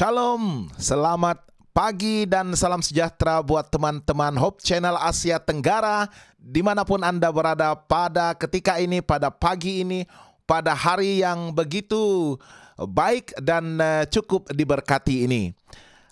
Shalom, selamat pagi dan salam sejahtera buat teman-teman Hope Channel Asia Tenggara dimanapun Anda berada pada ketika ini, pada pagi ini, pada hari yang begitu baik dan cukup diberkati ini.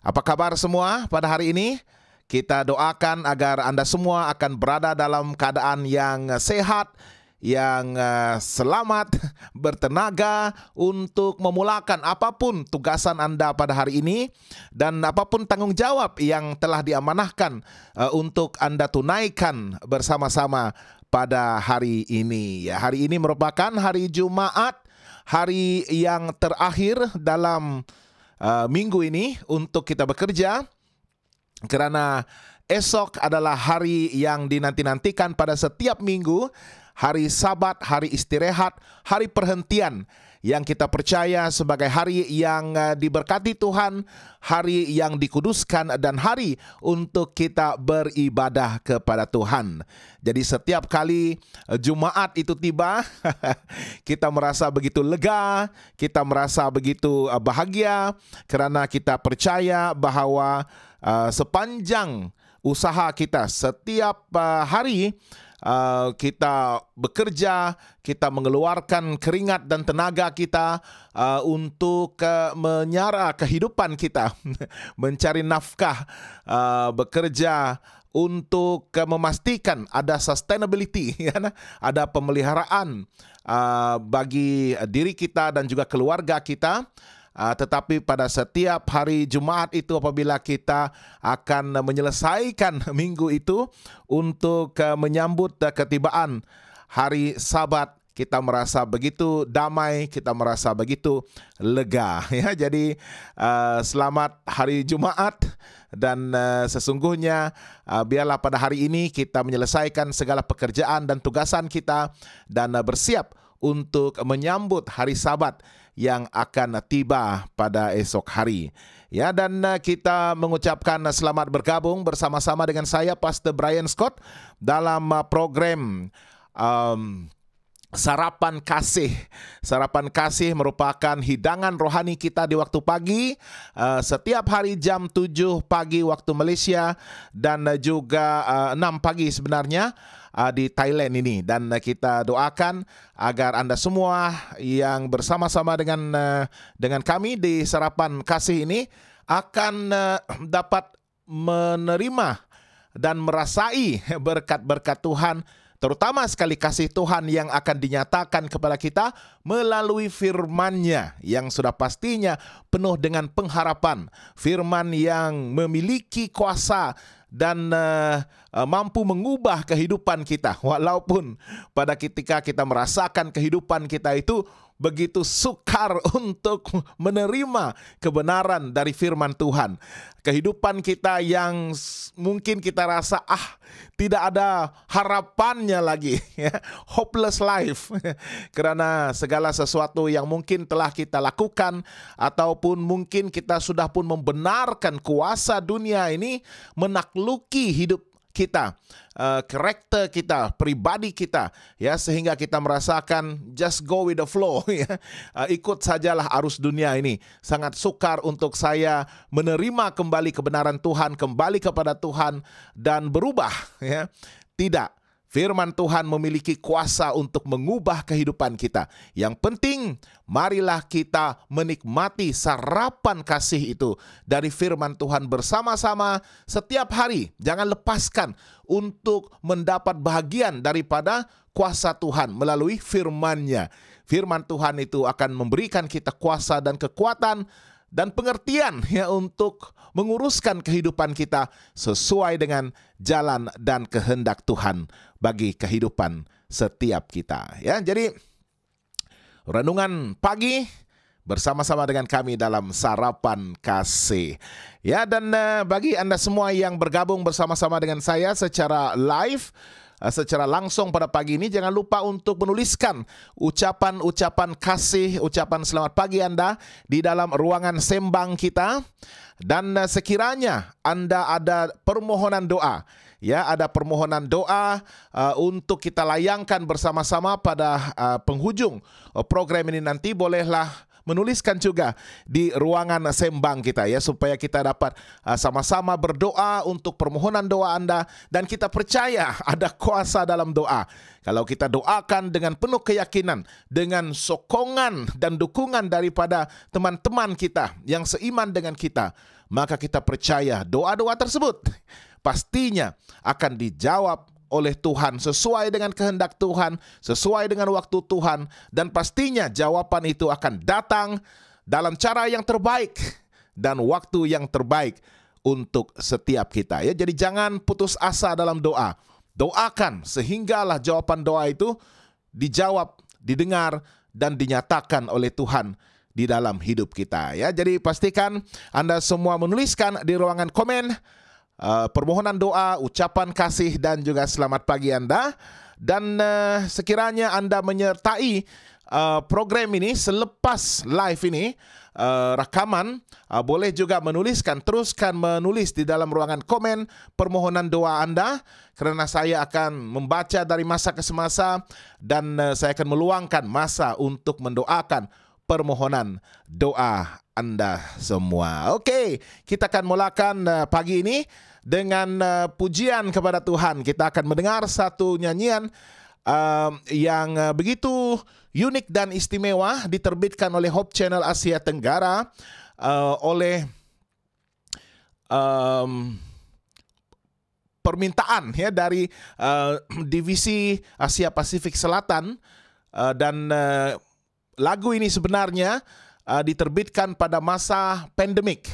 Apa kabar semua pada hari ini? Kita doakan agar Anda semua akan berada dalam keadaan yang sehat, yang selamat, bertenaga untuk memulakan apapun tugasan Anda pada hari ini dan apapun tanggung jawab yang telah diamanahkan untuk Anda tunaikan bersama-sama pada hari ini. Ya, hari ini merupakan hari Jumat, hari yang terakhir dalam minggu ini untuk kita bekerja, karena esok adalah hari yang dinanti-nantikan pada setiap minggu. Hari Sabat, hari istirahat, hari perhentian yang kita percaya sebagai hari yang diberkati Tuhan, hari yang dikuduskan dan hari untuk kita beribadah kepada Tuhan. Jadi setiap kali Jumat itu tiba, kita merasa begitu lega, kita merasa begitu bahagia karena kita percaya bahwa sepanjang usaha kita setiap hari kita bekerja, kita mengeluarkan keringat dan tenaga kita untuk menyara kehidupan kita, mencari nafkah, bekerja untuk memastikan ada sustainability, ada pemeliharaan bagi diri kita dan juga keluarga kita. Tetapi pada setiap hari Jumat itu apabila kita akan menyelesaikan minggu itu untuk menyambut ketibaan hari Sabat, kita merasa begitu damai, kita merasa begitu lega. Ya, jadi selamat hari Jumat dan sesungguhnya biarlah pada hari ini kita menyelesaikan segala pekerjaan dan tugasan kita dan bersiap untuk menyambut hari Sabat yang akan tiba pada esok hari. Ya, dan kita mengucapkan selamat bergabung bersama-sama dengan saya Pastor Brian Scott dalam program Sarapan Kasih. Sarapan Kasih merupakan hidangan rohani kita di waktu pagi, setiap hari jam 7 pagi waktu Malaysia dan juga 6 pagi sebenarnya di Thailand ini. Dan kita doakan agar Anda semua yang bersama-sama dengan kami di Sarapan Kasih ini akan dapat menerima dan merasai berkat-berkat Tuhan, terutama sekali kasih Tuhan yang akan dinyatakan kepada kita melalui firman-Nya yang sudah pastinya penuh dengan pengharapan. Firman yang memiliki kuasa dan mampu mengubah kehidupan kita. Walaupun pada ketika kita merasakan kehidupan kita itu begitu sukar untuk menerima kebenaran dari firman Tuhan. Kehidupan kita yang mungkin kita rasa tidak ada harapannya lagi, hopeless life, karena segala sesuatu yang mungkin telah kita lakukan ataupun mungkin kita sudah pun membenarkan kuasa dunia ini menakluki hidup kita, karakter kita, pribadi kita, ya, sehingga kita merasakan just go with the flow, ya. Ikut sajalah arus dunia ini. Sangat sukar untuk saya menerima kembali kebenaran Tuhan, kembali kepada Tuhan dan berubah, ya. Tidak. Firman Tuhan memiliki kuasa untuk mengubah kehidupan kita. Yang penting, marilah kita menikmati sarapan kasih itu dari firman Tuhan bersama-sama setiap hari. Jangan lepaskan untuk mendapat bahagian daripada kuasa Tuhan melalui firman-Nya. Firman Tuhan itu akan memberikan kita kuasa dan kekuatan dan pengertian, ya, untuk menguruskan kehidupan kita sesuai dengan jalan dan kehendak Tuhan bagi kehidupan setiap kita. Ya, jadi renungan pagi bersama-sama dengan kami dalam Sarapan Kasih. Ya, dan bagi Anda semua yang bergabung bersama-sama dengan saya secara live, secara langsung pada pagi ini, jangan lupa untuk menuliskan ucapan-ucapan kasih, ucapan selamat pagi Anda di dalam ruangan sembang kita. Dan sekiranya Anda ada permohonan doa, ya, ada permohonan doa untuk kita layangkan bersama-sama pada penghujung program ini nanti, bolehlah menuliskan juga di ruangan sembang kita ya, supaya kita dapat sama-sama berdoa untuk permohonan doa Anda, dan kita percaya ada kuasa dalam doa. Kalau kita doakan dengan penuh keyakinan, dengan sokongan dan dukungan daripada teman-teman kita yang seiman dengan kita, maka kita percaya doa-doa tersebut pastinya akan dijawab oleh Tuhan sesuai dengan kehendak Tuhan, sesuai dengan waktu Tuhan, dan pastinya jawaban itu akan datang dalam cara yang terbaik dan waktu yang terbaik untuk setiap kita ya. Jadi jangan putus asa dalam doa. Doakan sehinggalah jawaban doa itu dijawab, didengar, dan dinyatakan oleh Tuhan di dalam hidup kita ya. Jadi pastikan Anda semua menuliskan di ruangan komen permohonan doa, ucapan kasih, dan juga selamat pagi Anda. Dan sekiranya Anda menyertai program ini selepas live ini, rakaman, boleh juga menuliskan, teruskan menulis di dalam ruangan komen permohonan doa Anda, kerana saya akan membaca dari masa ke semasa, dan saya akan meluangkan masa untuk mendoakan permohonan doa Anda semua. Okey, kita akan mulakan pagi ini dengan pujian kepada Tuhan. Kita akan mendengar satu nyanyian yang begitu unik dan istimewa, diterbitkan oleh Hope Channel Asia Tenggara oleh permintaan ya dari divisi Asia Pasifik Selatan, dan lagu ini sebenarnya diterbitkan pada masa pandemik.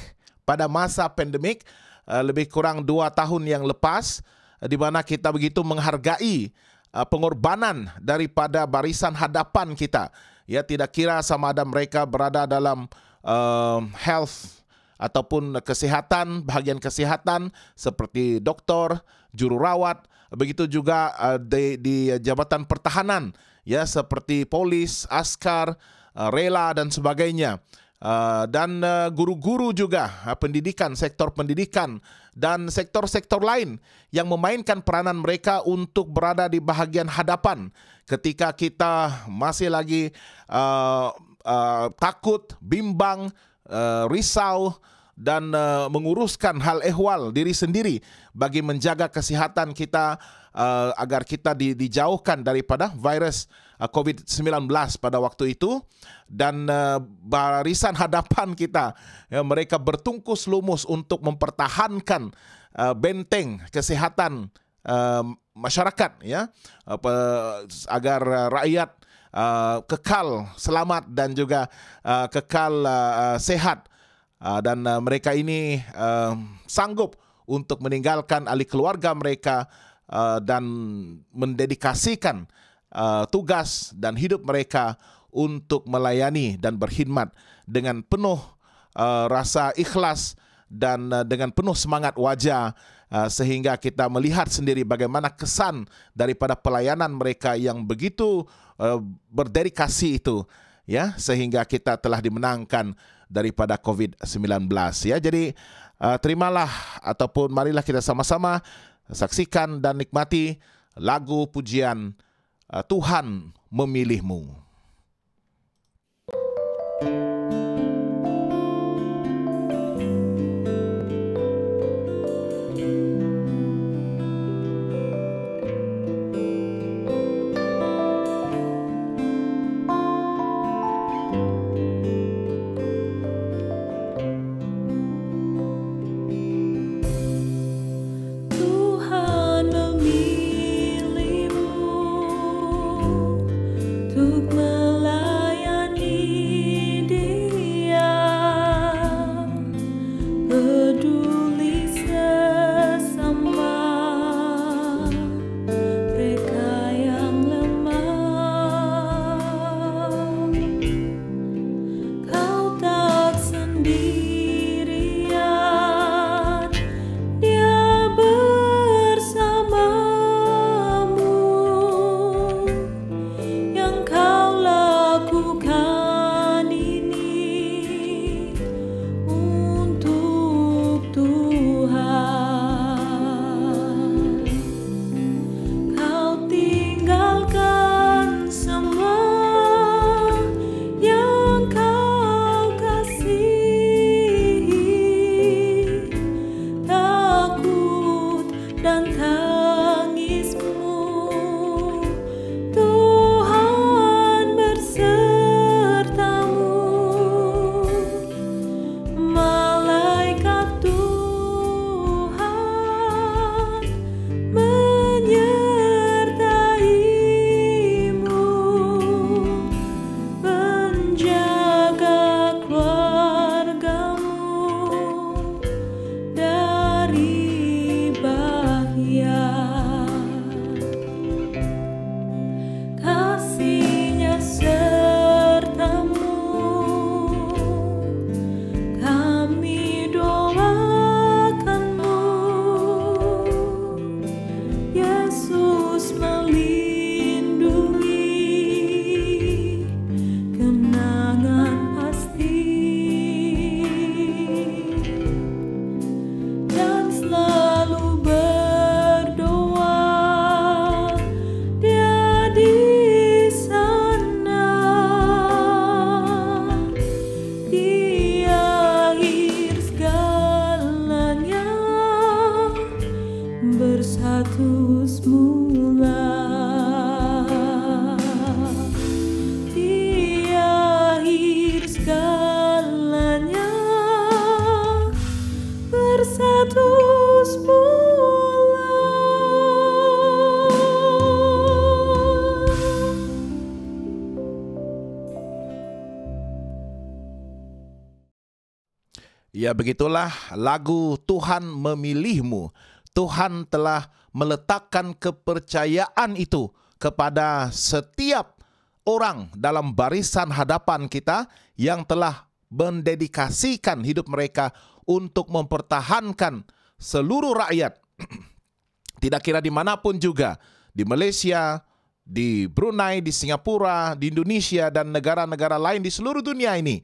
Pada masa pandemik, lebih kurang 2 tahun yang lepas, di mana kita begitu menghargai pengorbanan daripada barisan hadapan kita. Ya, tidak kira sama ada mereka berada dalam health ataupun kesihatan, bahagian kesihatan seperti doktor, jururawat, begitu juga di jabatan pertahanan ya, seperti polis, askar, rela dan sebagainya, dan guru-guru juga, pendidikan, sektor pendidikan, dan sektor-sektor lain yang memainkan peranan mereka untuk berada di bahagian hadapan ketika kita masih lagi takut, bimbang, risau, dan menguruskan hal ehwal diri sendiri bagi menjaga kesihatan kita, agar kita dijauhkan daripada virus COVID-19 pada waktu itu. Dan barisan hadapan kita ya, mereka bertungkus lumus untuk mempertahankan benteng kesihatan masyarakat ya, agar rakyat kekal selamat dan juga kekal sehat, dan mereka ini sanggup untuk meninggalkan ahli keluarga mereka dan mendedikasikan tugas dan hidup mereka untuk melayani dan berkhidmat dengan penuh rasa ikhlas dan dengan penuh semangat wajah, sehingga kita melihat sendiri bagaimana kesan daripada pelayanan mereka yang begitu berdedikasi itu ya, sehingga kita telah dimenangkan daripada COVID-19 ya. Jadi terimalah ataupun marilah kita sama-sama saksikan dan nikmati lagu pujian Tuhan Memilihmu. Untuk Ya, begitulah lagu Tuhan memilihmu. Tuhan telah meletakkan kepercayaan itu kepada setiap orang dalam barisan hadapan kita yang telah mendedikasikan hidup mereka untuk mempertahankan seluruh rakyat. Tidak kira dimanapun juga, di Malaysia, di Brunei, di Singapura, di Indonesia, dan negara-negara lain di seluruh dunia ini.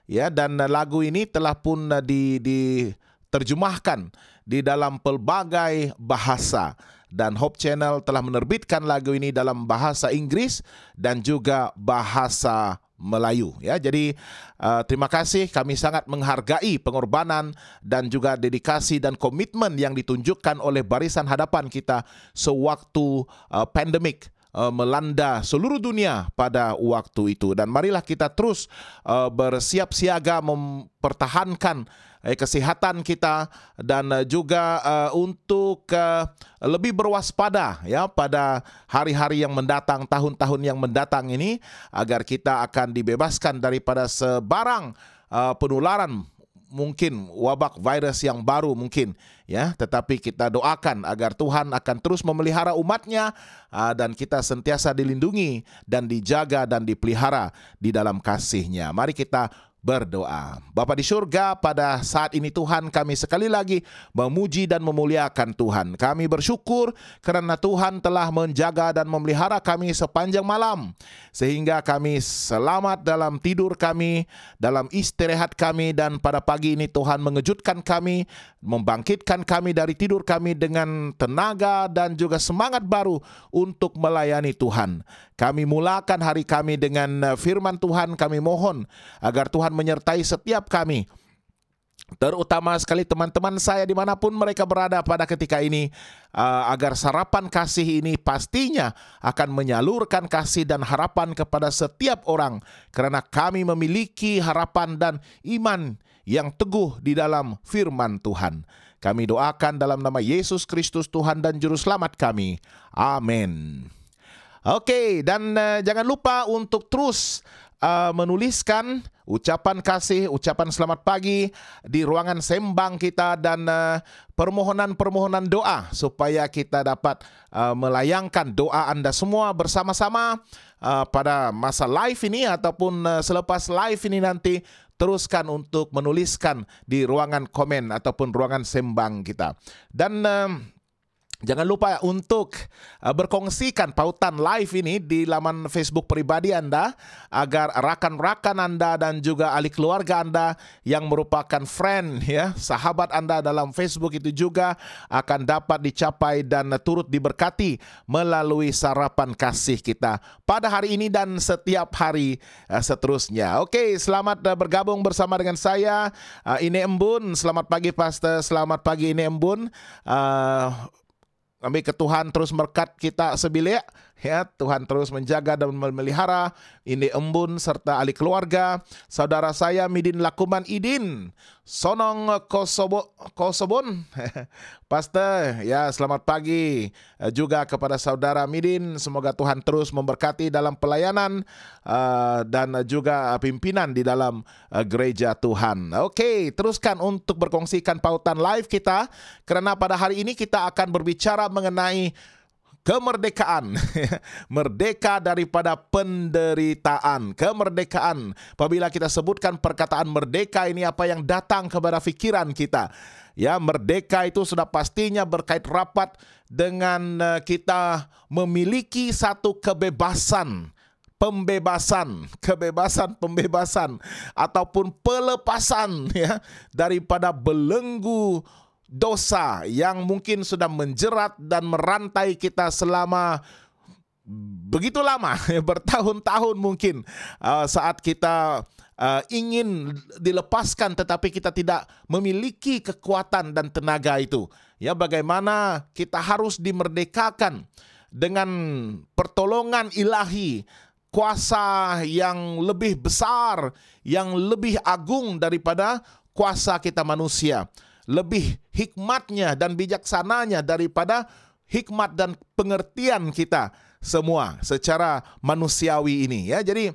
Ya, dan lagu ini telah pun diterjemahkan di dalam pelbagai bahasa. Dan Hope Channel telah menerbitkan lagu ini dalam bahasa Inggris dan juga bahasa Melayu. Ya, jadi terima kasih, kami sangat menghargai pengorbanan dan juga dedikasi dan komitmen yang ditunjukkan oleh barisan hadapan kita sewaktu pandemik melanda seluruh dunia pada waktu itu. Dan marilah kita terus bersiap siaga mempertahankan kesehatan kita dan juga untuk lebih berwaspada ya pada hari-hari yang mendatang, tahun-tahun yang mendatang ini, agar kita akan dibebaskan daripada sebarang penularan, mungkin wabak virus yang baru mungkin ya, tetapi kita doakan agar Tuhan akan terus memelihara umatnya dan kita sentiasa dilindungi dan dijaga dan dipelihara di dalam kasih-Nya. Mari kita berdoa. Bapa di surga, pada saat ini Tuhan, kami sekali lagi memuji dan memuliakan Tuhan. Kami bersyukur kerana Tuhan telah menjaga dan memelihara kami sepanjang malam, sehingga kami selamat dalam tidur kami, dalam istirahat kami, dan pada pagi ini Tuhan mengejutkan kami, membangkitkan kami dari tidur kami dengan tenaga dan juga semangat baru untuk melayani Tuhan. Kami mulakan hari kami dengan firman Tuhan. Kami mohon agar Tuhan menyertai setiap kami, terutama sekali teman-teman saya dimanapun mereka berada pada ketika ini, agar sarapan kasih ini pastinya akan menyalurkan kasih dan harapan kepada setiap orang, kerana kami memiliki harapan dan iman yang teguh di dalam firman Tuhan. Kami doakan dalam nama Yesus Kristus, Tuhan dan Juru Selamat kami. Amin. Oke, dan jangan lupa untuk terus menuliskan ucapan kasih, ucapan selamat pagi di ruangan sembang kita, dan permohonan-permohonan doa supaya kita dapat melayangkan doa Anda semua bersama-sama pada masa live ini ataupun selepas live ini nanti. Teruskan untuk menuliskan di ruangan komen ataupun ruangan sembang kita. Dan jangan lupa untuk berkongsikan pautan live ini di laman Facebook pribadi Anda, agar rakan-rakan Anda dan juga ahli keluarga Anda yang merupakan friend ya, sahabat Anda dalam Facebook itu juga akan dapat dicapai dan turut diberkati melalui sarapan kasih kita pada hari ini dan setiap hari seterusnya. Oke, selamat bergabung bersama dengan saya, Ine Embun. Selamat pagi Pastor, selamat pagi Ine Embun. Kami ke Tuhan terus berkat kita sebilik ya, Tuhan terus menjaga dan memelihara Ine Embun serta ahli keluarga. Saudara saya Midin Lakuman Idin Sonong Kosobon Pastor ya, selamat pagi juga kepada saudara Midin. Semoga Tuhan terus memberkati dalam pelayanan dan juga pimpinan di dalam gereja Tuhan. Oke, teruskan untuk berkongsikan pautan live kita, kerana pada hari ini kita akan berbicara mengenai kemerdekaan. Merdeka daripada penderitaan. Kemerdekaan. Apabila kita sebutkan perkataan merdeka ini, apa yang datang kepada fikiran kita? Ya, merdeka itu sudah pastinya berkait rapat dengan kita memiliki satu kebebasan, pembebasan ataupun pelepasan ya, daripada belenggu dosa yang mungkin sudah menjerat dan merantai kita selama begitu lama, bertahun-tahun mungkin, saat kita ingin dilepaskan tetapi kita tidak memiliki kekuatan dan tenaga itu. Ya, bagaimana kita harus dimerdekakan dengan pertolongan ilahi, kuasa yang lebih besar, yang lebih agung daripada kuasa kita manusia. Lebih hikmatnya dan bijaksananya daripada hikmat dan pengertian kita semua secara manusiawi ini ya. Jadi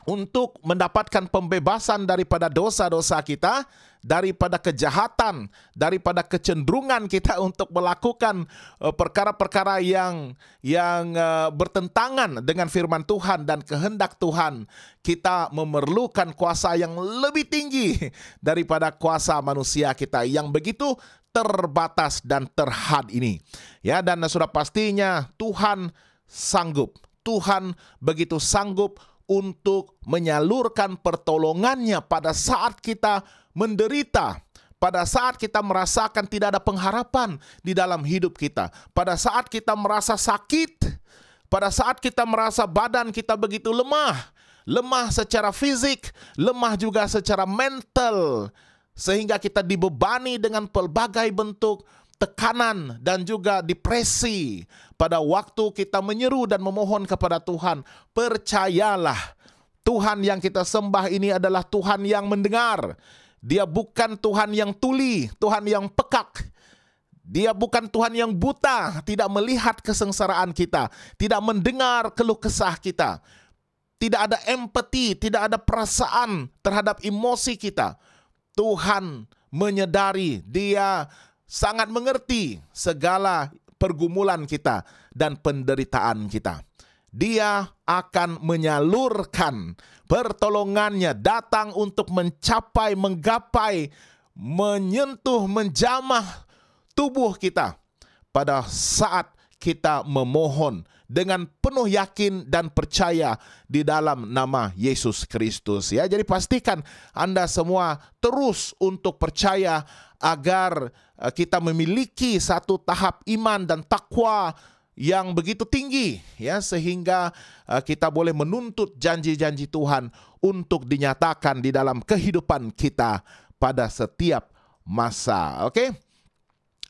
untuk mendapatkan pembebasan daripada dosa-dosa kita, daripada kejahatan, daripada kecenderungan kita untuk melakukan perkara-perkara yang bertentangan dengan firman Tuhan dan kehendak Tuhan. Kita memerlukan kuasa yang lebih tinggi daripada kuasa manusia kita yang begitu terbatas dan terhad ini. Ya, dan sudah pastinya Tuhan sanggup. Tuhan begitu sanggup untuk menyalurkan pertolongannya pada saat kita menderita, pada saat kita merasakan tidak ada pengharapan di dalam hidup kita, pada saat kita merasa sakit, pada saat kita merasa badan kita begitu lemah, lemah secara fisik, lemah juga secara mental, sehingga kita dibebani dengan pelbagai bentuk tekanan dan juga depresi. Pada waktu kita menyeru dan memohon kepada Tuhan, percayalah, Tuhan yang kita sembah ini adalah Tuhan yang mendengar. Dia bukan Tuhan yang tuli, Tuhan yang pekak. Dia bukan Tuhan yang buta, tidak melihat kesengsaraan kita, tidak mendengar keluh kesah kita. Tidak ada empati, tidak ada perasaan terhadap emosi kita. Tuhan menyadari, Dia sangat mengerti segala pergumulan kita dan penderitaan kita. Dia akan menyalurkan pertolongannya, datang untuk mencapai, menggapai, menyentuh, menjamah tubuh kita pada saat kita memohon dengan penuh yakin dan percaya di dalam nama Yesus Kristus. Ya, jadi pastikan Anda semua terus untuk percaya agar kita memiliki satu tahap iman dan takwa yang begitu tinggi, ya, sehingga kita boleh menuntut janji-janji Tuhan untuk dinyatakan di dalam kehidupan kita pada setiap masa. Oke?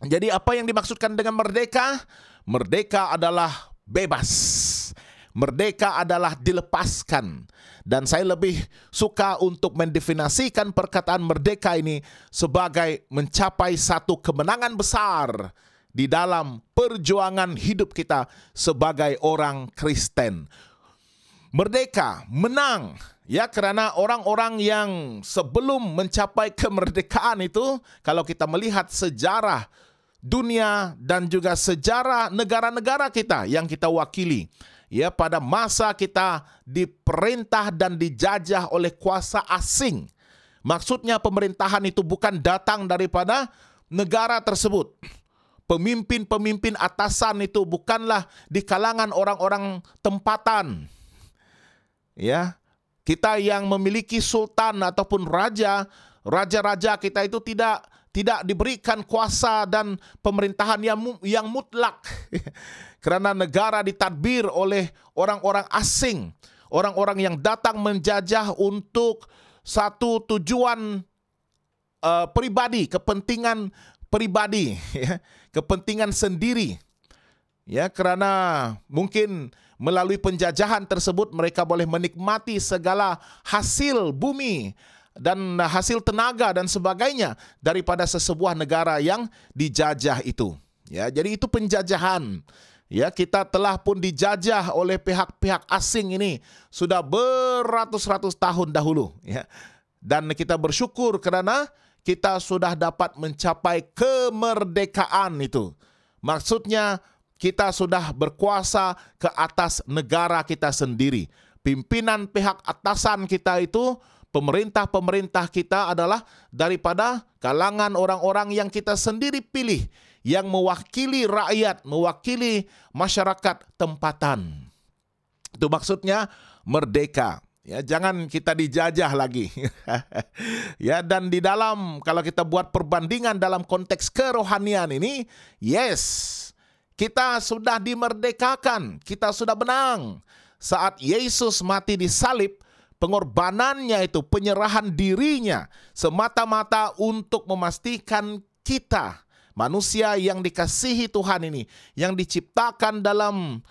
Jadi apa yang dimaksudkan dengan merdeka? Merdeka adalah bebas. Merdeka adalah dilepaskan. Dan saya lebih suka untuk mendefinisikan perkataan merdeka ini sebagai mencapai satu kemenangan besar di dalam perjuangan hidup kita sebagai orang Kristen. Merdeka, menang, ya, karena orang-orang yang sebelum mencapai kemerdekaan itu, kalau kita melihat sejarah dunia dan juga sejarah negara-negara kita yang kita wakili, ya, pada masa kita diperintah dan dijajah oleh kuasa asing. Maksudnya pemerintahan itu bukan datang daripada negara tersebut. Pemimpin-pemimpin atasan itu bukanlah di kalangan orang-orang tempatan. Ya, kita yang memiliki sultan ataupun raja-raja kita itu tidak diberikan kuasa dan pemerintahan yang mutlak. Karena negara ditadbir oleh orang-orang asing, orang-orang yang datang menjajah untuk satu tujuan pribadi, kepentingan pribadi, ya, kepentingan sendiri. Ya, karena mungkin melalui penjajahan tersebut mereka boleh menikmati segala hasil bumi dan hasil tenaga dan sebagainya daripada sesebuah negara yang dijajah itu. Ya, jadi itu penjajahan. Ya, kita telah pun dijajah oleh pihak-pihak asing ini sudah beratus-ratus tahun dahulu, ya. Dan kita bersyukur karena kita sudah dapat mencapai kemerdekaan itu. Maksudnya kita sudah berkuasa ke atas negara kita sendiri. Pimpinan pihak atasan kita itu, pemerintah-pemerintah kita adalah daripada kalangan orang-orang yang kita sendiri pilih, yang mewakili rakyat, mewakili masyarakat tempatan. Itu maksudnya merdeka. Ya, jangan kita dijajah lagi. Ya, dan di dalam, kalau kita buat perbandingan dalam konteks kerohanian ini, yes, kita sudah dimerdekakan, kita sudah menang. Saat Yesus mati di salib, pengorbanannya itu, penyerahan dirinya semata-mata untuk memastikan kita, manusia yang dikasihi Tuhan ini, yang diciptakan dalam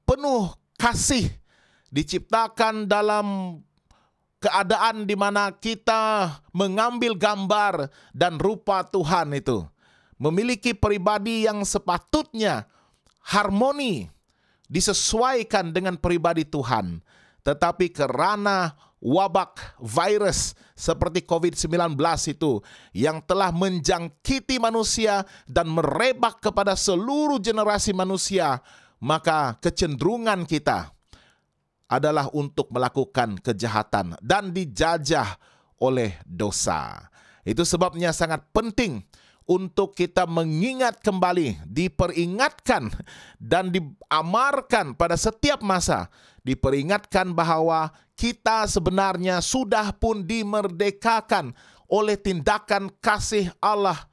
penuh kasih, diciptakan dalam keadaan di mana kita mengambil gambar dan rupa Tuhan itu, memiliki pribadi yang sepatutnya harmoni, disesuaikan dengan pribadi Tuhan. tetapi karena wabak virus seperti COVID-19 itu yang telah menjangkiti manusia dan merebak kepada seluruh generasi manusia, maka kecenderungan kita adalah untuk melakukan kejahatan dan dijajah oleh dosa. Itu sebabnya sangat penting untuk kita mengingat kembali, diperingatkan dan diamarkan pada setiap masa, diperingatkan bahwa kita sebenarnya sudah pun dimerdekakan oleh tindakan kasih Allah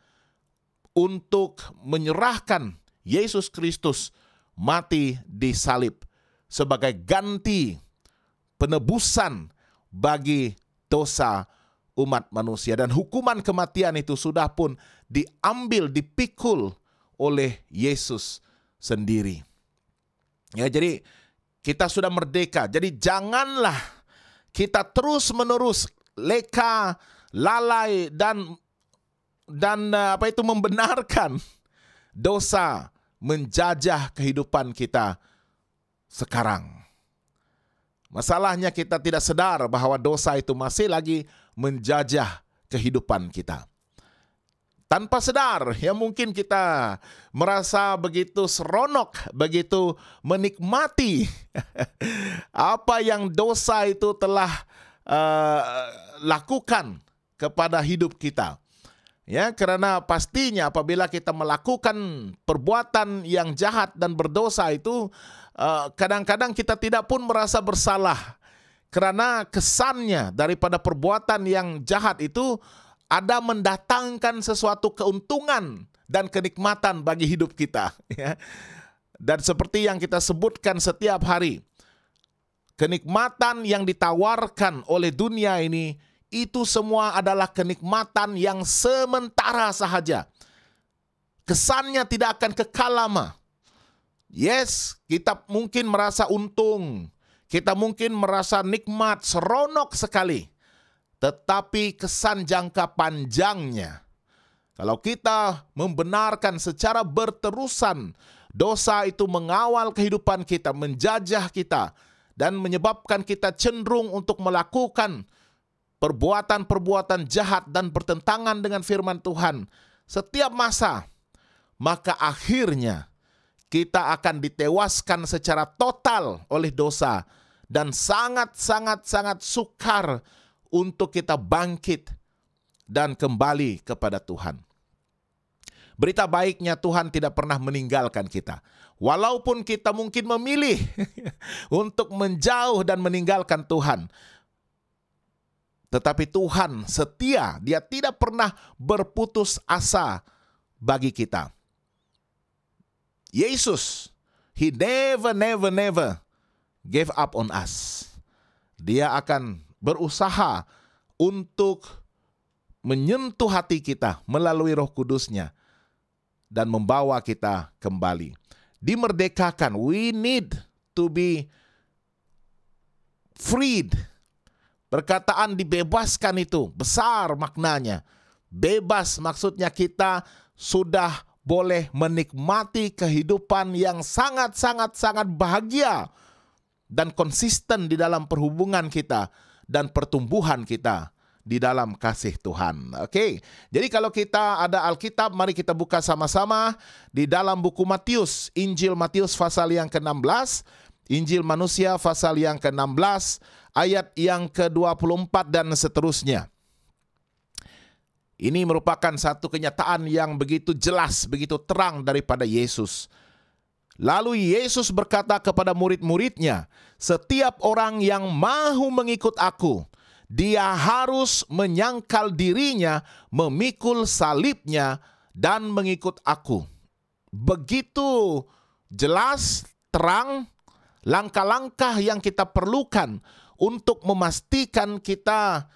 untuk menyerahkan Yesus Kristus mati di salib sebagai ganti penebusan bagi dosa umat manusia. Dan hukuman kematian itu sudah pun diambil, dipikul oleh Yesus sendiri. Ya, jadi kita sudah merdeka. Jadi janganlah kita terus-menerus leka, lalai dan membenarkan dosa menjajah kehidupan kita sekarang. Masalahnya kita tidak sadar bahwa dosa itu masih lagi menjajah kehidupan kita. Tanpa sadar, ya mungkin kita merasa begitu seronok, begitu menikmati apa yang dosa itu telah lakukan kepada hidup kita. Ya, karena pastinya apabila kita melakukan perbuatan yang jahat dan berdosa itu, kadang-kadang kita tidak pun merasa bersalah. Karena kesannya daripada perbuatan yang jahat itu ada mendatangkan sesuatu keuntungan dan kenikmatan bagi hidup kita. Ya. Dan seperti yang kita sebutkan setiap hari, kenikmatan yang ditawarkan oleh dunia ini, itu semua adalah kenikmatan yang sementara sahaja. Kesannya tidak akan kekal lama. Yes, kita mungkin merasa untung, kita mungkin merasa nikmat, seronok sekali. Tetapi kesan jangka panjangnya, kalau kita membenarkan secara berterusan, dosa itu mengawal kehidupan kita, menjajah kita, dan menyebabkan kita cenderung untuk melakukan perbuatan-perbuatan jahat dan bertentangan dengan firman Tuhan setiap masa, maka akhirnya kita akan ditewaskan secara total oleh dosa dan sangat sukar untuk kita bangkit dan kembali kepada Tuhan. Berita baiknya, Tuhan tidak pernah meninggalkan kita. Walaupun kita mungkin memilih untuk menjauh dan meninggalkan Tuhan, tetapi Tuhan setia, Dia tidak pernah berputus asa bagi kita. Yesus, He never gave up on us. Dia akan berusaha untuk menyentuh hati kita melalui Roh Kudus-Nya dan membawa kita kembali. Dimerdekakan, we need to be freed. Perkataan dibebaskan itu besar maknanya. Bebas maksudnya kita sudah boleh menikmati kehidupan yang sangat bahagia dan konsisten di dalam perhubungan kita dan pertumbuhan kita di dalam kasih Tuhan. Oke. Jadi kalau kita ada Alkitab, mari kita buka sama-sama di dalam buku Matius, Injil Matius pasal yang ke-16, Injil manusia pasal yang ke-16, ayat yang ke-24 dan seterusnya. Ini merupakan satu kenyataan yang begitu jelas, begitu terang daripada Yesus. Lalu Yesus berkata kepada murid-muridnya, "Setiap orang yang mahu mengikut aku, dia harus menyangkal dirinya, memikul salibnya, dan mengikut aku." Begitu jelas, terang, langkah-langkah yang kita perlukan untuk memastikan kita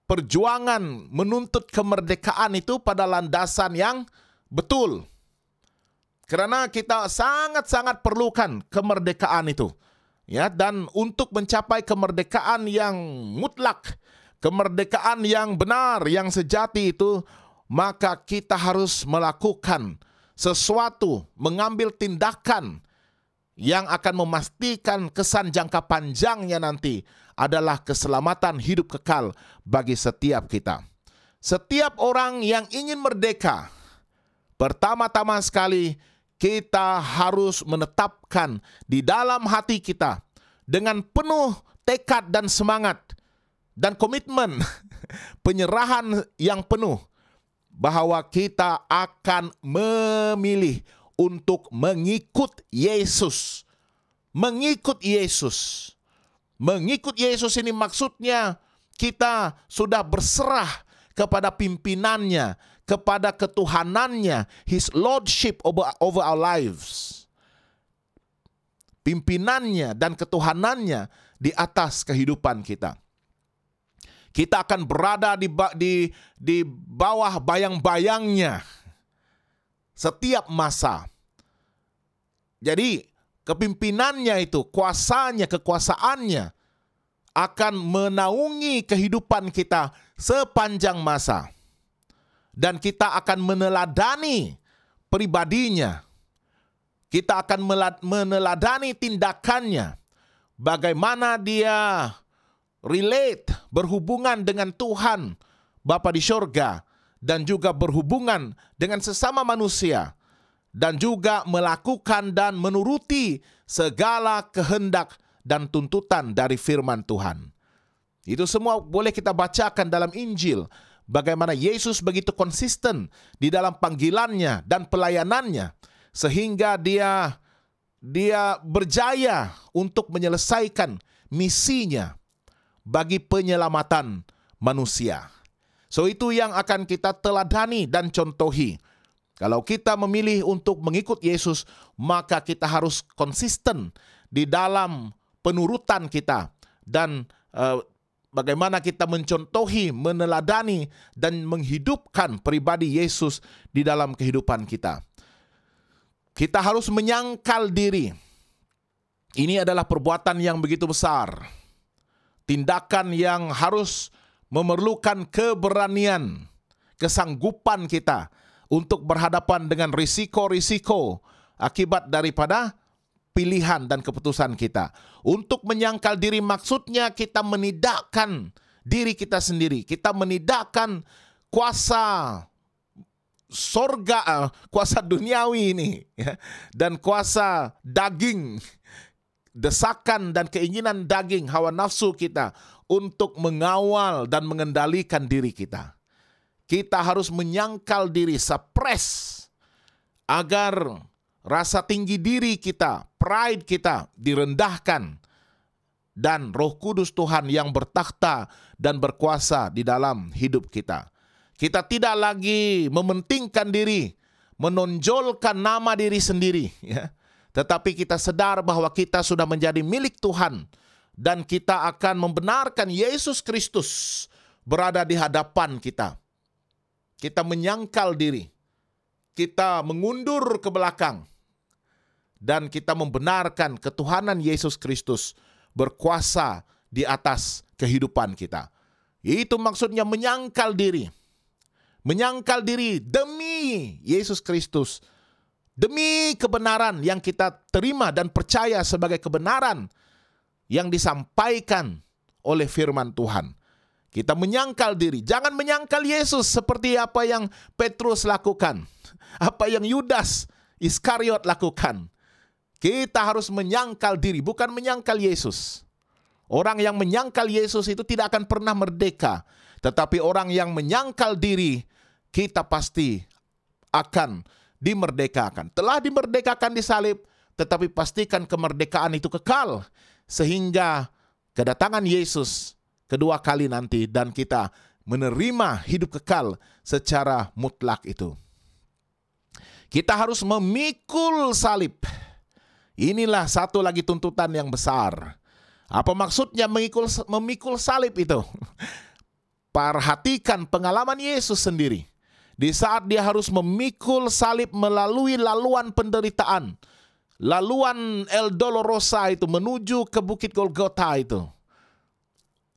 perjuangan menuntut kemerdekaan itu pada landasan yang betul. Karena kita sangat perlukan kemerdekaan itu. Ya, dan untuk mencapai kemerdekaan yang mutlak, kemerdekaan yang benar, yang sejati itu, maka kita harus melakukan sesuatu, mengambil tindakan yang akan memastikan kesan jangka panjangnya nanti adalah keselamatan hidup kekal bagi setiap kita. Setiap orang yang ingin merdeka, pertama-tama sekali kita harus menetapkan di dalam hati kita dengan penuh tekad dan semangat dan komitmen penyerahan yang penuh bahwa kita akan memilih untuk mengikut Yesus. Mengikut Yesus. Mengikut Yesus ini maksudnya kita sudah berserah kepada pimpinannya, kepada ketuhanannya, His Lordship over our lives. Pimpinannya dan ketuhanannya di atas kehidupan kita. Kita akan berada di bawah bayang-bayangnya setiap masa. Jadi kepimpinannya itu, kuasanya, kekuasaannya akan menaungi kehidupan kita sepanjang masa. Dan kita akan meneladani pribadinya. Kita akan meneladani tindakannya. Bagaimana dia relate, berhubungan dengan Tuhan Bapa di surga, dan juga berhubungan dengan sesama manusia, dan juga melakukan dan menuruti segala kehendak dan tuntutan dari firman Tuhan. Itu semua boleh kita bacakan dalam Injil, bagaimana Yesus begitu konsisten di dalam panggilannya dan pelayanannya, sehingga dia berjaya untuk menyelesaikan misinya bagi penyelamatan manusia. So itu yang akan kita teladani dan contohi. Kalau kita memilih untuk mengikut Yesus, maka kita harus konsisten di dalam penurutan kita dan bagaimana kita mencontohi, meneladani dan menghidupkan pribadi Yesus di dalam kehidupan kita. Kita harus menyangkal diri. Ini adalah perbuatan yang begitu besar. Tindakan yang harus memerlukan keberanian, kesanggupan kita untuk berhadapan dengan risiko-risiko akibat daripada pilihan dan keputusan kita. Untuk menyangkal diri maksudnya kita menidakkan diri kita sendiri. Kita menidakkan kuasa sorga, kuasa duniawi ini, dan kuasa daging, desakan dan keinginan daging, hawa nafsu kita untuk mengawal dan mengendalikan diri kita. Kita harus menyangkal diri, suppress, agar rasa tinggi diri kita, pride kita direndahkan, dan Roh Kudus Tuhan yang bertakhta dan berkuasa di dalam hidup kita. Kita tidak lagi mementingkan diri, menonjolkan nama diri sendiri, ya. Tetapi kita sadar bahwa kita sudah menjadi milik Tuhan, dan kita akan membenarkan Yesus Kristus berada di hadapan kita. Kita menyangkal diri, kita mengundur ke belakang, dan kita membenarkan ketuhanan Yesus Kristus berkuasa di atas kehidupan kita. Itu maksudnya menyangkal diri. Menyangkal diri demi Yesus Kristus, demi kebenaran yang kita terima dan percaya sebagai kebenaran yang disampaikan oleh firman Tuhan. Kita menyangkal diri. Jangan menyangkal Yesus seperti apa yang Petrus lakukan, apa yang Yudas Iskariot lakukan. Kita harus menyangkal diri, bukan menyangkal Yesus. Orang yang menyangkal Yesus itu tidak akan pernah merdeka. Tetapi orang yang menyangkal diri, kita pasti akan dimerdekakan. Telah dimerdekakan di salib, tetapi pastikan kemerdekaan itu kekal, sehingga kedatangan Yesus kedua kali nanti dan kita menerima hidup kekal secara mutlak itu. Kita harus memikul salib. Inilah satu lagi tuntutan yang besar. Apa maksudnya memikul salib itu? Perhatikan pengalaman Yesus sendiri. Di saat dia harus memikul salib melalui laluan penderitaan, laluan El Dolorosa itu menuju ke Bukit Golgota itu.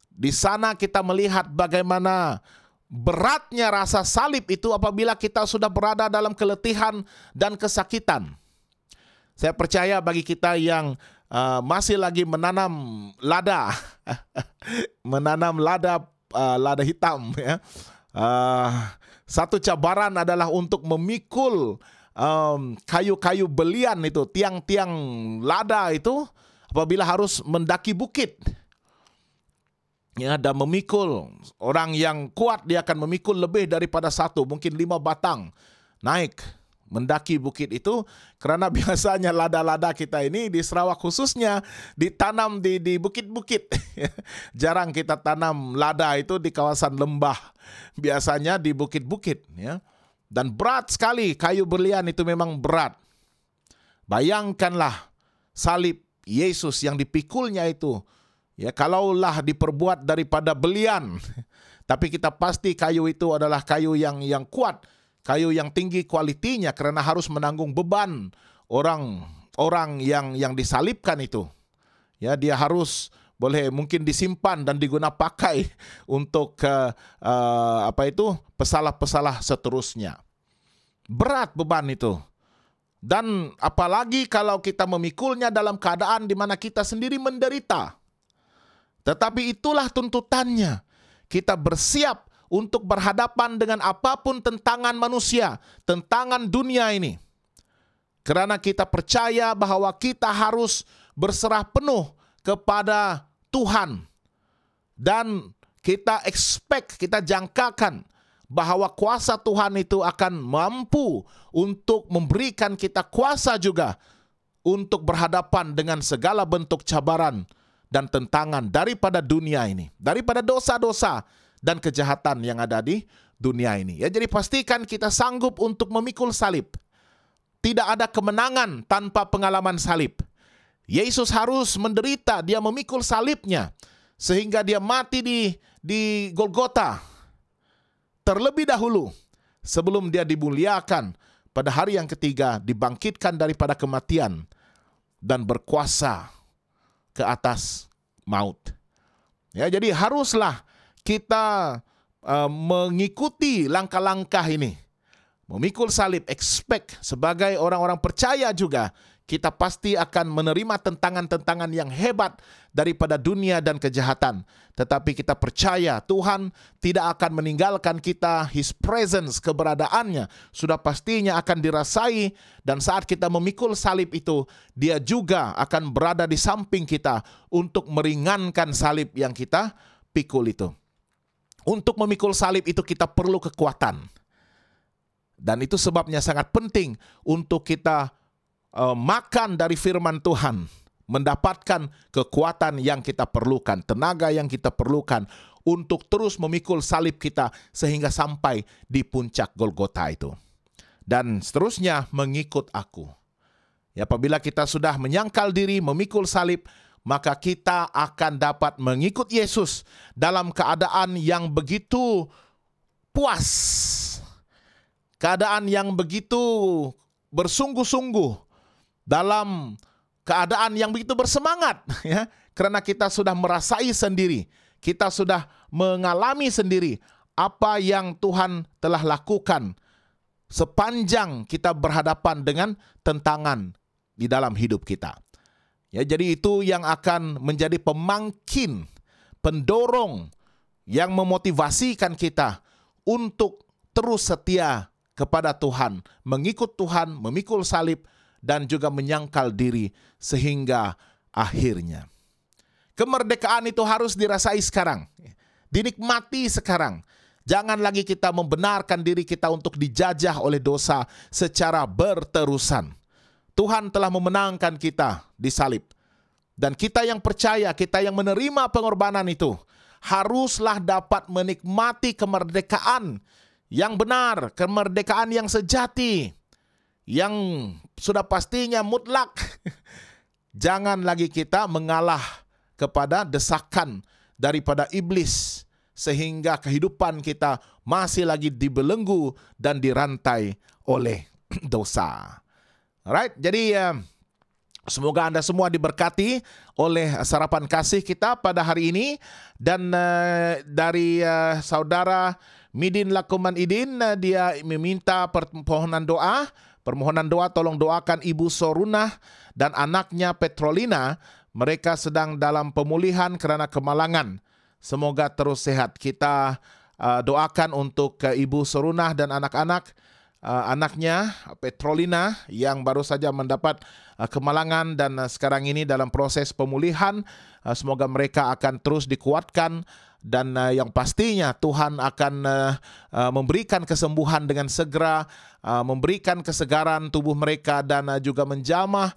Di sana kita melihat bagaimana beratnya rasa salib itu apabila kita sudah berada dalam keletihan dan kesakitan. Saya percaya bagi kita yang masih lagi menanam lada, menanam lada hitam, ya. Satu cabaran adalah untuk memikul kayu-kayu belian itu, tiang-tiang lada itu, apabila harus mendaki bukit. Ya, dan memikul. Orang yang kuat dia akan memikul lebih daripada satu, mungkin 5 batang naik mendaki bukit itu, karena biasanya lada-lada kita ini di Sarawak khususnya ditanam di bukit-bukit. Jarang kita tanam lada itu di kawasan lembah, biasanya di bukit-bukit, ya. Dan berat sekali, kayu berlian itu memang berat. Bayangkanlah salib Yesus yang dipikulnya itu, ya, kalaulah diperbuat daripada belian, tapi kita pasti kayu itu adalah kayu yang kuat, kayu yang tinggi kualitinya, karena harus menanggung beban orang yang disalibkan itu. Ya, dia harus mungkin disimpan dan diguna pakai untuk pesalah-pesalah seterusnya. Berat beban itu. Dan apalagi kalau kita memikulnya dalam keadaan di mana kita sendiri menderita. Tetapi itulah tuntutannya. Kita bersiap untuk berhadapan dengan apapun tentangan manusia, tentangan dunia ini. Karena kita percaya bahwa kita harus berserah penuh kepada Tuhan. Dan kita kita jangkakan bahwa kuasa Tuhan itu akan mampu untuk memberikan kita kuasa juga untuk berhadapan dengan segala bentuk cabaran dan tentangan daripada dunia ini, daripada dosa-dosa dan kejahatan yang ada di dunia ini. Ya, jadi pastikan kita sanggup untuk memikul salib. Tidak ada kemenangan tanpa pengalaman salib. Yesus harus menderita, dia memikul salibnya sehingga dia mati di Golgota terlebih dahulu sebelum dia dimuliakan pada hari yang ketiga, dibangkitkan daripada kematian dan berkuasa ke atas maut. Ya, jadi haruslah kita mengikuti langkah-langkah ini. Memikul salib, expect sebagai orang-orang percaya juga, kita pasti akan menerima tentangan-tentangan yang hebat daripada dunia dan kejahatan. Tetapi kita percaya Tuhan tidak akan meninggalkan kita, His presence, keberadaannya, sudah pastinya akan dirasai. Dan saat kita memikul salib itu, dia juga akan berada di samping kita untuk meringankan salib yang kita pikul itu. Untuk memikul salib itu kita perlu kekuatan. Dan itu sebabnya sangat penting untuk kita makan dari firman Tuhan, mendapatkan kekuatan yang kita perlukan, tenaga yang kita perlukan untuk terus memikul salib kita sehingga sampai di puncak Golgota itu. Dan seterusnya, mengikut aku. Ya, apabila kita sudah menyangkal diri, memikul salib, maka kita akan dapat mengikut Yesus dalam keadaan yang begitu puas, keadaan yang begitu bersungguh-sungguh, dalam keadaan yang begitu bersemangat, ya, karena kita sudah merasai sendiri, kita sudah mengalami sendiri apa yang Tuhan telah lakukan sepanjang kita berhadapan dengan tentangan di dalam hidup kita. Ya, jadi itu yang akan menjadi pemangkin, pendorong yang memotivasikan kita untuk terus setia kepada Tuhan, mengikut Tuhan, memikul salib, dan juga menyangkal diri sehingga akhirnya. Kemerdekaan itu harus dirasai sekarang, dinikmati sekarang. Jangan lagi kita membenarkan diri kita untuk dijajah oleh dosa secara berterusan. Tuhan telah memenangkan kita di salib. Dan kita yang percaya, kita yang menerima pengorbanan itu, haruslah dapat menikmati kemerdekaan yang benar, kemerdekaan yang sejati, yang sudah pastinya mutlak. Jangan lagi kita mengalah kepada desakan daripada iblis, sehingga kehidupan kita masih lagi dibelenggu dan dirantai oleh dosa. Alright, jadi semoga Anda semua diberkati oleh sarapan kasih kita pada hari ini. Dan dari saudara Midin Lakuman Idin, dia meminta permohonan doa permohonan doa, tolong doakan Ibu Sorunah dan anaknya Petrolina. Mereka sedang dalam pemulihan kerana kemalangan. Semoga terus sehat. Kita doakan untuk Ibu Sorunah dan anak-anak, anaknya Petrolina yang baru saja mendapat kemalangan dan sekarang ini dalam proses pemulihan. Semoga mereka akan terus dikuatkan dan yang pastinya Tuhan akan memberikan kesembuhan dengan segera, memberikan kesegaran tubuh mereka dan juga menjamah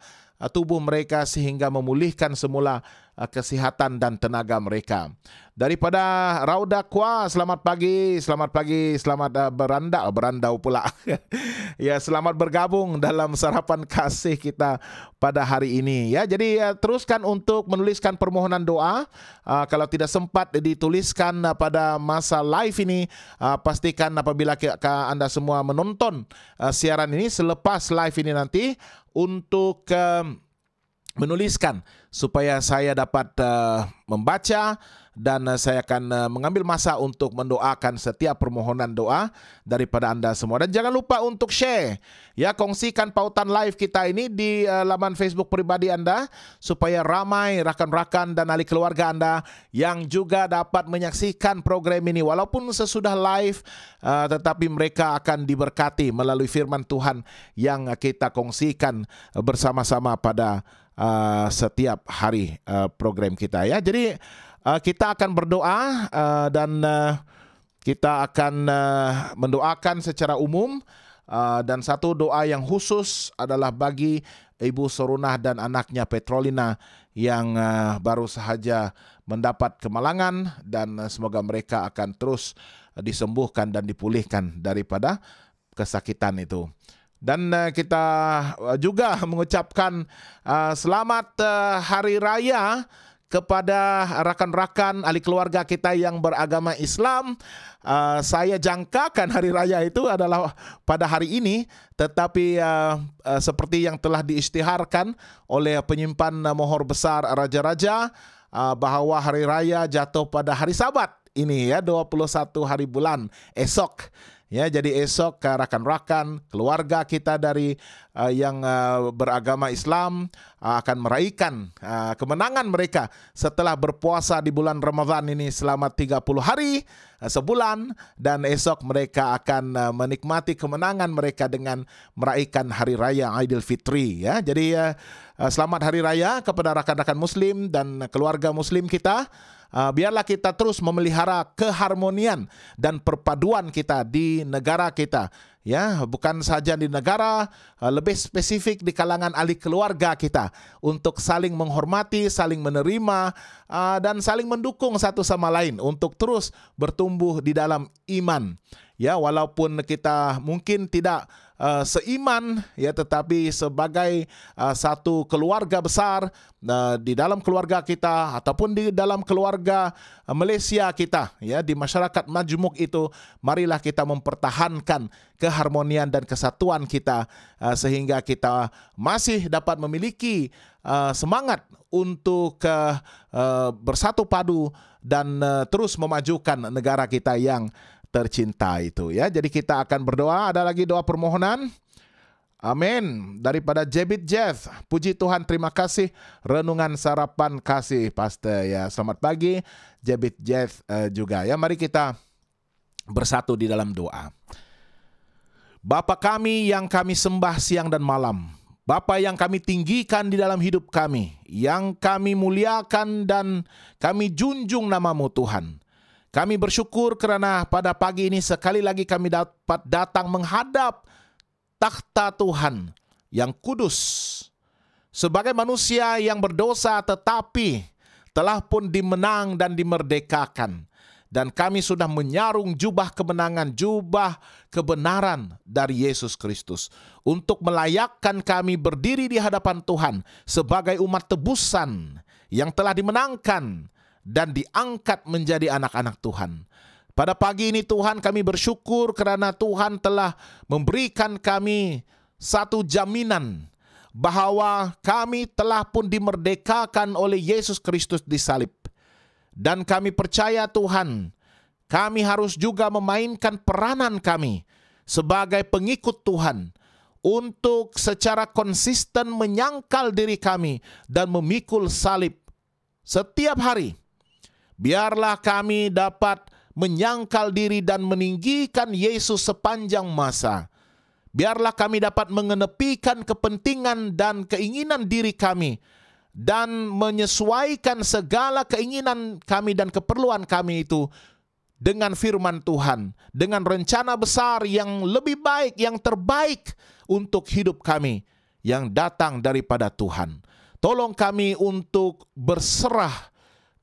tubuh mereka sehingga memulihkan semula kesihatan dan tenaga mereka. Daripada Rauda Kwa, selamat pagi, selamat berandau pula. Ya, selamat bergabung dalam sarapan kasih kita pada hari ini. Ya, jadi teruskan untuk menuliskan permohonan doa. Kalau tidak sempat dituliskan pada masa live ini, pastikan apabila Anda semua menonton siaran ini selepas live ini nanti untuk menuliskan supaya saya dapat membaca dan saya akan mengambil masa untuk mendoakan setiap permohonan doa daripada anda semua. Dan jangan lupa untuk share, ya, kongsikan pautan live kita ini di laman Facebook pribadi anda supaya ramai rakan-rakan dan ahli keluarga anda yang juga dapat menyaksikan program ini walaupun sesudah live, tetapi mereka akan diberkati melalui firman Tuhan yang kita kongsikan bersama-sama pada setiap hari program kita, ya. Jadi kita akan berdoa dan kita akan mendoakan secara umum, dan satu doa yang khusus adalah bagi Ibu Sorunah dan anaknya Petrolina yang baru sahaja mendapat kemalangan, dan semoga mereka akan terus disembuhkan dan dipulihkan daripada kesakitan itu. Dan kita juga mengucapkan selamat Hari Raya kepada rakan-rakan ahli keluarga kita yang beragama Islam. Saya jangkakan Hari Raya itu adalah pada hari ini, tetapi seperti yang telah diisytiharkan oleh penyimpan mohor besar Raja-Raja, bahawa Hari Raya jatuh pada hari Sabat ini, ya, 21 hari bulan esok. Ya, jadi esok rakan-rakan keluarga kita dari yang beragama Islam akan meraihkan kemenangan mereka setelah berpuasa di bulan Ramadan ini selama 30 hari sebulan, dan esok mereka akan menikmati kemenangan mereka dengan meraihkan Hari Raya Aidilfitri, ya. Jadi selamat Hari Raya kepada rakan-rakan Muslim dan keluarga Muslim kita. Biarlah kita terus memelihara keharmonian dan perpaduan kita di negara kita, ya, bukan saja di negara, lebih spesifik di kalangan ahli keluarga kita, untuk saling menghormati, saling menerima, dan saling mendukung satu sama lain untuk terus bertumbuh di dalam iman, ya, walaupun kita mungkin tidak seiman, ya, tetapi sebagai satu keluarga besar, di dalam keluarga kita ataupun di dalam keluarga Malaysia kita, ya, di masyarakat majmuk itu, marilah kita mempertahankan keharmonian dan kesatuan kita, sehingga kita masih dapat memiliki semangat untuk bersatu padu dan terus memajukan negara kita yang tercinta itu, ya. Jadi kita akan berdoa. Ada lagi doa permohonan. Amin. Daripada Jebit Jeff. Puji Tuhan, terima kasih. Renungan sarapan kasih, Pastor, ya. Selamat pagi Jebit Jeff juga, ya. Mari kita bersatu di dalam doa. Bapa kami yang kami sembah siang dan malam, Bapa yang kami tinggikan di dalam hidup kami, yang kami muliakan dan kami junjung nama-Mu, Tuhan. Kami bersyukur kerana pada pagi ini sekali lagi kami dapat datang menghadap takhta Tuhan yang kudus. Sebagai manusia yang berdosa tetapi telah pun dimenang dan dimerdekakan. Dan kami sudah menyarung jubah kemenangan, jubah kebenaran dari Yesus Kristus, untuk melayakkan kami berdiri di hadapan Tuhan sebagai umat tebusan yang telah dimenangkan dan diangkat menjadi anak-anak Tuhan. Pada pagi ini Tuhan, kami bersyukur kerana Tuhan telah memberikan kami satu jaminan bahawa kami telah pun dimerdekakan oleh Yesus Kristus di salib. Dan kami percaya Tuhan, kami harus juga memainkan peranan kami sebagai pengikut Tuhan untuk secara konsisten menyangkal diri kami dan memikul salib setiap hari. Biarlah kami dapat menyangkal diri dan meninggikan Yesus sepanjang masa. Biarlah kami dapat mengenepikan kepentingan dan keinginan diri kami dan menyesuaikan segala keinginan kami dan keperluan kami itu dengan firman Tuhan, dengan rencana besar yang lebih baik, yang terbaik untuk hidup kami yang datang daripada Tuhan. Tolong kami untuk berserah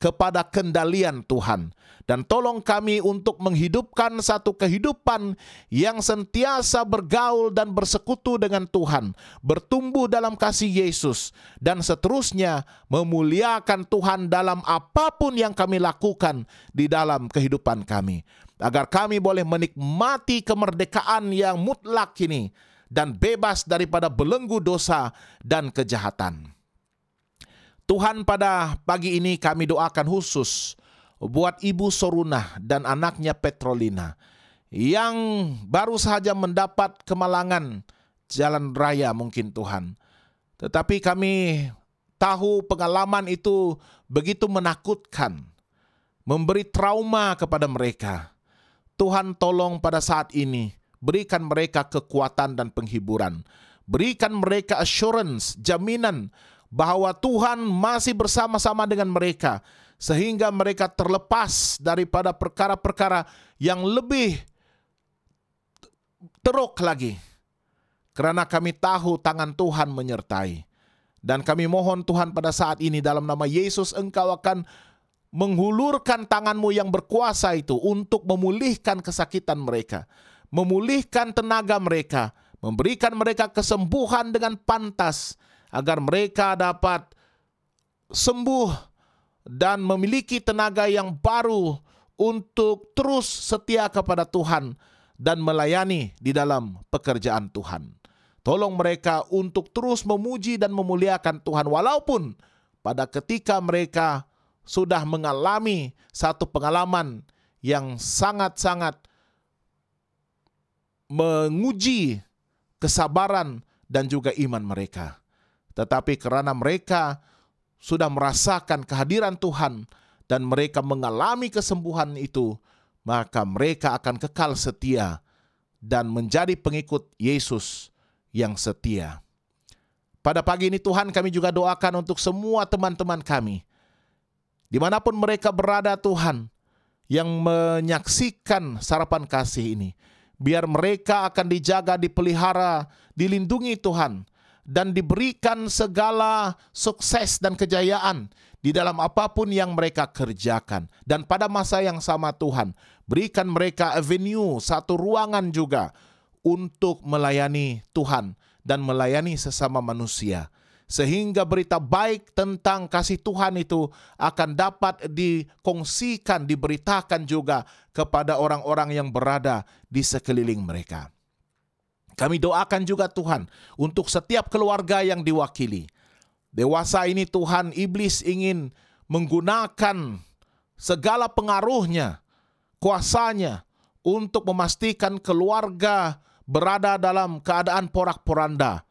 kepada kendalian Tuhan. Dan tolong kami untuk menghidupkan satu kehidupan yang sentiasa bergaul dan bersekutu dengan Tuhan, bertumbuh dalam kasih Yesus, dan seterusnya memuliakan Tuhan dalam apapun yang kami lakukan di dalam kehidupan kami. Agar kami boleh menikmati kemerdekaan yang mutlak ini dan bebas daripada belenggu dosa dan kejahatan. Tuhan, pada pagi ini kami doakan khusus buat Ibu Soruna dan anaknya Petrolina yang baru saja mendapat kemalangan jalan raya mungkin Tuhan. Tetapi kami tahu pengalaman itu begitu menakutkan, memberi trauma kepada mereka. Tuhan, tolong pada saat ini berikan mereka kekuatan dan penghiburan. Berikan mereka assurance, jaminan bahwa Tuhan masih bersama-sama dengan mereka, sehingga mereka terlepas daripada perkara-perkara yang lebih teruk lagi. Karena kami tahu tangan Tuhan menyertai. Dan kami mohon Tuhan pada saat ini dalam nama Yesus, Engkau akan menghulurkan tangan-Mu yang berkuasa itu untuk memulihkan kesakitan mereka, memulihkan tenaga mereka, memberikan mereka kesembuhan dengan pantas, agar mereka dapat sembuh dan memiliki tenaga yang baru untuk terus setia kepada Tuhan dan melayani di dalam pekerjaan Tuhan. Tolong mereka untuk terus memuji dan memuliakan Tuhan, walaupun pada ketika mereka sudah mengalami satu pengalaman yang sangat-sangat menguji kesabaran dan juga iman mereka. Tetapi karena mereka sudah merasakan kehadiran Tuhan dan mereka mengalami kesembuhan itu, maka mereka akan kekal setia dan menjadi pengikut Yesus yang setia. Pada pagi ini Tuhan, kami juga doakan untuk semua teman-teman kami, dimanapun mereka berada Tuhan, yang menyaksikan sarapan kasih ini. Biar mereka akan dijaga, dipelihara, dilindungi Tuhan, dan diberikan segala sukses dan kejayaan di dalam apapun yang mereka kerjakan. Dan pada masa yang sama Tuhan, berikan mereka avenue, satu ruangan juga untuk melayani Tuhan dan melayani sesama manusia. Sehingga berita baik tentang kasih Tuhan itu akan dapat dikongsikan, diberitakan juga kepada orang-orang yang berada di sekeliling mereka. Kami doakan juga Tuhan untuk setiap keluarga yang diwakili. Dewasa ini Tuhan, iblis ingin menggunakan segala pengaruhnya, kuasanya untuk memastikan keluarga berada dalam keadaan porak-poranda,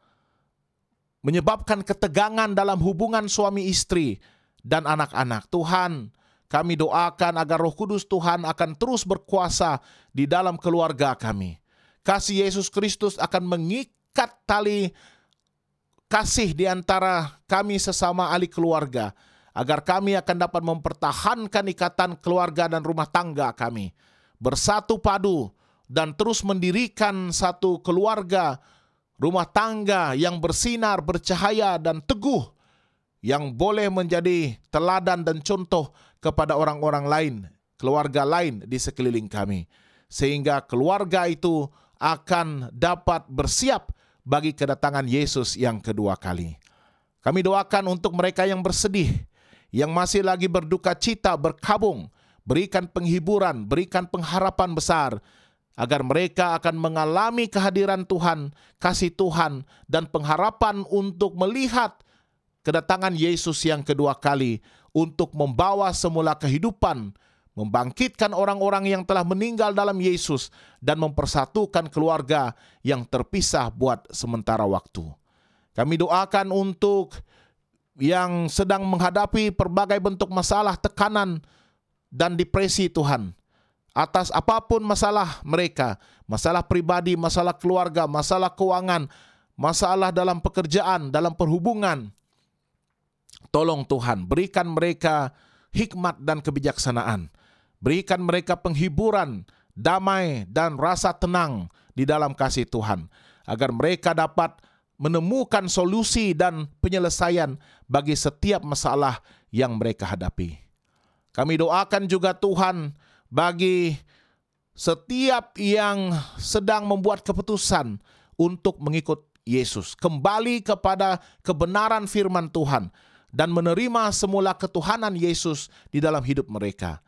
menyebabkan ketegangan dalam hubungan suami istri dan anak-anak. Tuhan, kami doakan agar Roh Kudus Tuhan akan terus berkuasa di dalam keluarga kami. Kasih Yesus Kristus akan mengikat tali kasih di antara kami sesama ahli keluarga, agar kami akan dapat mempertahankan ikatan keluarga dan rumah tangga kami, bersatu padu dan terus mendirikan satu keluarga, rumah tangga yang bersinar, bercahaya dan teguh, yang boleh menjadi teladan dan contoh kepada orang-orang lain, keluarga lain di sekeliling kami. Sehingga keluarga itu akan dapat bersiap bagi kedatangan Yesus yang kedua kali. Kami doakan untuk mereka yang bersedih, yang masih lagi berduka cita, berkabung, berikan penghiburan, berikan pengharapan besar, agar mereka akan mengalami kehadiran Tuhan, kasih Tuhan, dan pengharapan untuk melihat kedatangan Yesus yang kedua kali, untuk membawa semula kehidupan membangkitkan orang-orang yang telah meninggal dalam Yesus, dan mempersatukan keluarga yang terpisah buat sementara waktu. Kami doakan untuk yang sedang menghadapi berbagai bentuk masalah, tekanan, dan depresi Tuhan. Atas apapun masalah mereka, masalah pribadi, masalah keluarga, masalah keuangan, masalah dalam pekerjaan, dalam perhubungan. Tolong Tuhan, berikan mereka hikmat dan kebijaksanaan. Berikan mereka penghiburan, damai, dan rasa tenang di dalam kasih Tuhan, agar mereka dapat menemukan solusi dan penyelesaian bagi setiap masalah yang mereka hadapi. Kami doakan juga Tuhan, bagi setiap yang sedang membuat keputusan untuk mengikut Yesus, kembali kepada kebenaran firman Tuhan, dan menerima semula ketuhanan Yesus di dalam hidup mereka.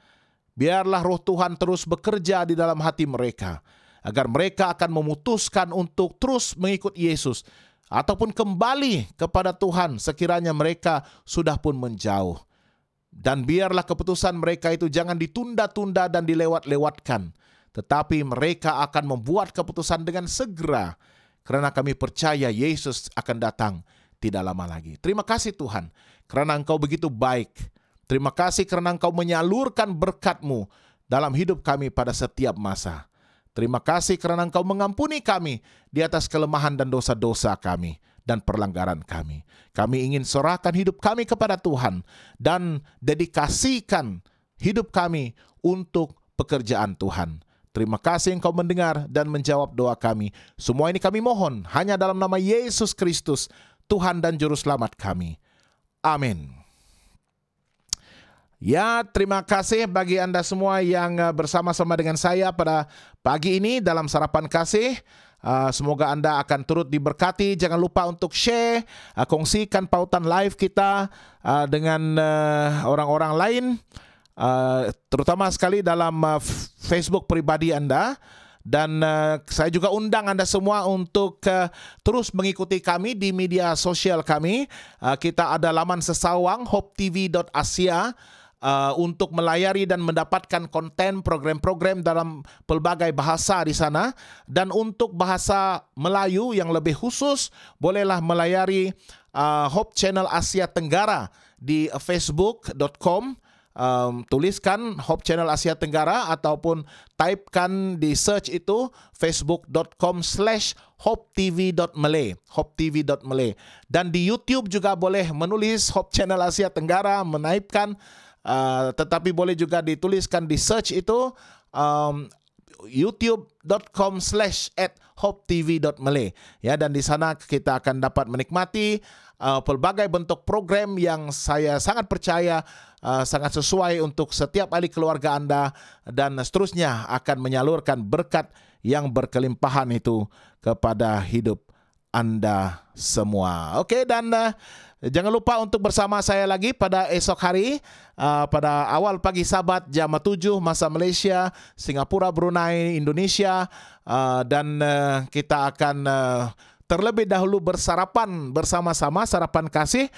Biarlah roh Tuhan terus bekerja di dalam hati mereka, agar mereka akan memutuskan untuk terus mengikut Yesus, ataupun kembali kepada Tuhan sekiranya mereka sudah pun menjauh. Dan biarlah keputusan mereka itu jangan ditunda-tunda dan dilewat-lewatkan, tetapi mereka akan membuat keputusan dengan segera, karena kami percaya Yesus akan datang tidak lama lagi. Terima kasih Tuhan, karena Engkau begitu baik. Terima kasih karena Engkau menyalurkan berkat-Mu dalam hidup kami pada setiap masa. Terima kasih karena Engkau mengampuni kami di atas kelemahan dan dosa-dosa kami dan perlanggaran kami. Kami ingin serahkan hidup kami kepada Tuhan dan dedikasikan hidup kami untuk pekerjaan Tuhan. Terima kasih Engkau mendengar dan menjawab doa kami. Semua ini kami mohon hanya dalam nama Yesus Kristus, Tuhan dan Juru Selamat kami. Amin. Ya, terima kasih bagi Anda semua yang bersama-sama dengan saya pada pagi ini dalam Sarapan Kasih. Semoga Anda akan turut diberkati. Jangan lupa untuk share, kongsikan pautan live kita dengan orang-orang lain, terutama sekali dalam Facebook pribadi Anda. Dan saya juga undang Anda semua untuk terus mengikuti kami di media sosial kami. Kita ada laman sesawang hopetv.asia untuk melayari dan mendapatkan konten program-program dalam pelbagai bahasa di sana. Dan untuk bahasa Melayu yang lebih khusus, bolehlah melayari Hope Channel Asia Tenggara di facebook.com. Tuliskan Hope Channel Asia Tenggara ataupun typekan di search itu facebook.com/hopetv.malay, hopetv.malay. Dan di YouTube juga boleh menulis Hope Channel Asia Tenggara, menaipkan, tetapi boleh juga dituliskan di search itu youtube.com/hopetv.malay. Ya, dan di sana kita akan dapat menikmati pelbagai bentuk program yang saya sangat percaya sangat sesuai untuk setiap ahli keluarga Anda, dan seterusnya akan menyalurkan berkat yang berkelimpahan itu kepada hidup Anda semua. Oke, dan jangan lupa untuk bersama saya lagi pada esok hari, pada awal pagi Sabat jam 7 masa Malaysia, Singapura, Brunei, Indonesia, dan kita akan terlebih dahulu bersarapan bersama-sama, sarapan kasih,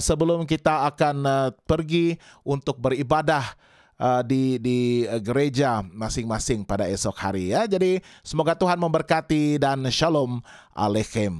sebelum kita akan pergi untuk beribadah di gereja masing-masing pada esok hari ya. Jadi semoga Tuhan memberkati dan shalom aleichem.